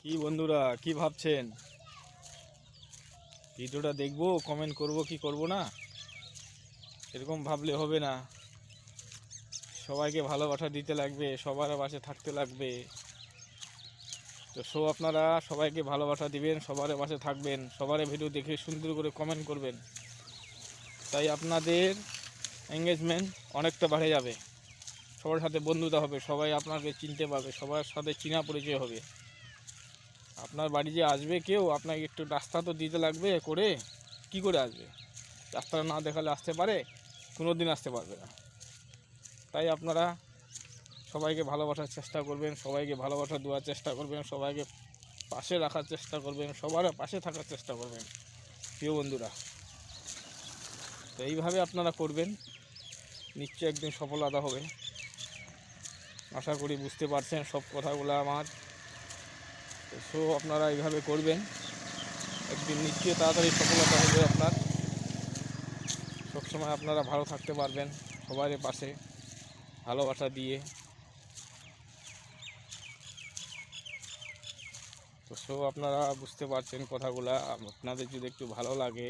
কি বন্ধুরা, কি ভাবছেন? ভিডিওটা দেখবো, কমেন্ট করব কি করব না, এরকম ভাবলে হবে না। সবাইকে ভালোবাসা দিতে লাগবে, সবার পাশে থাকতে লাগবে। তো আপনারা সবাইকে ভালোবাসা দিবেন, সবার পাশে থাকবেন, সবার ভিডিও দেখে সুন্দর করে কমেন্ট করবেন। তাই আপনাদের এঙ্গেজমেন্ট অনেকটা বেড়ে যাবে, সবার সাথে বন্ধুতা হবে, সবাই আপনাকে চিনতে পারবে, সবার সাথে চেনা পরিচয় হবে। আপনার বাড়ি যে আসবে কেউ, আপনাকে একটু রাস্তা তো দিতে লাগবে করে। কি করে আসবে? রাস্তা না দেখালে আসতে পারে? কোনো দিন আসতে পারবে না। তাই আপনারা সবাইকে ভালোবাসার চেষ্টা করবেন, সবাইকে ভালোবাসা দেওয়ার চেষ্টা করবেন, সবাইকে পাশে রাখার চেষ্টা করবেন, সবার পাশে থাকার চেষ্টা করবেন প্রিয় বন্ধুরা। তো এইভাবে আপনারা করবেন, নিশ্চয়ই একদিন সফলতা হবে। আশা করি বুঝতে পারছেন সব কথাগুলো আমার। তো আপনারা এইভাবে করবেন, একদিন নিশ্চয়ই তাড়াতাড়ি সফলতা হবে আপনার। সবসময় আপনারা ভালো থাকতে পারবেন সবার পাশে ভালোবাসা দিয়ে। তো আপনারা বুঝতে পারছেন কথাগুলা। আপনাদের যদি একটু ভালো লাগে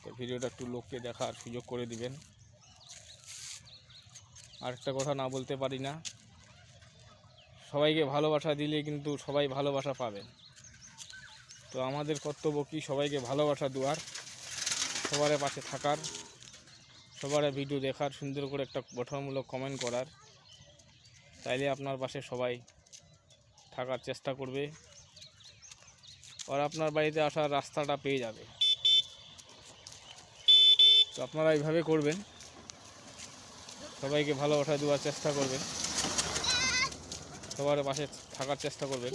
তো ভিডিওটা একটু লোককে দেখার সুযোগ করে দিবেন। আরেকটা কথা না বলতে পারি না, সবাইকে ভালোবাসা দিলে কিন্তু সবাই ভালোবাসা পাবেন। তো আমাদের কর্তব্য কি? সবাইকে ভালোবাসা দেওয়ার, সবার পাশে থাকার, সবার ভিডিও দেখার, সুন্দর করে একটা গঠনমূলক কমেন্ট করার। তাইলে আপনার পাশে সবাই থাকার চেষ্টা করবে, আর আপনার বাড়িতে আসার রাস্তাটা পেয়ে যাবে। তো আপনারা এইভাবে করবেন, সবাইকে ভালোবাসা দেওয়ার চেষ্টা করবেন, সবার পাশে থাকার চেষ্টা করবেন।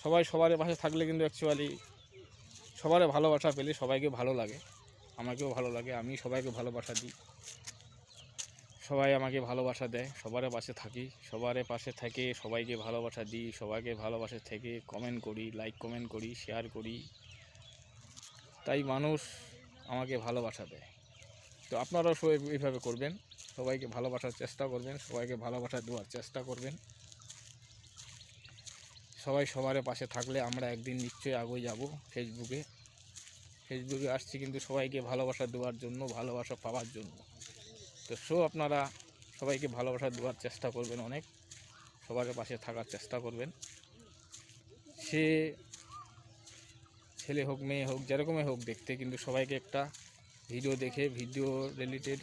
সবাই সবার পাশে থাকলে কিন্তু অ্যাকচুয়ালি সবার ভালোবাসা পেলে সবাইকে ভালো লাগে, আমাকেও ভালো লাগে। আমি সবাইকে ভালোবাসা দিই, সবাই আমাকে ভালোবাসা দেয়, সবার পাশে থাকি, সবার পাশে থেকে সবাইকে ভালোবাসা দিই, সবাইকে ভালোবাসা থেকে কমেন্ট করি, লাইক কমেন্ট করি, শেয়ার করি। তাই মানুষ আমাকে ভালোবাসা দেয়। তো আপনারাও সবাই এইভাবে করবেন, সবাইকে ভালোবাসার চেষ্টা করবেন, সবাইকে ভালোবাসা দেওয়ার চেষ্টা করবেন। সবাই সবার পাশে থাকলে আমরা একদিন নিশ্চয়ই এগিয়ে যাব। ফেসবুকে আসছি কিন্তু সবাইকে ভালোবাসা দেওয়ার জন্য, ভালোবাসা পাওয়ার জন্য। তো আপনারা সবাইকে ভালোবাসা দেওয়ার চেষ্টা করবেন, অনেক সবার পাশে থাকার চেষ্টা করবেন। সে ছেলে হোক, মেয়ে হোক, যেরকমই হোক দেখতে, কিন্তু সবাইকে একটা ভিডিও দেখে ভিডিও রিলেটেড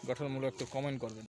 গঠনমূলক একটু কমেন্ট করবেন।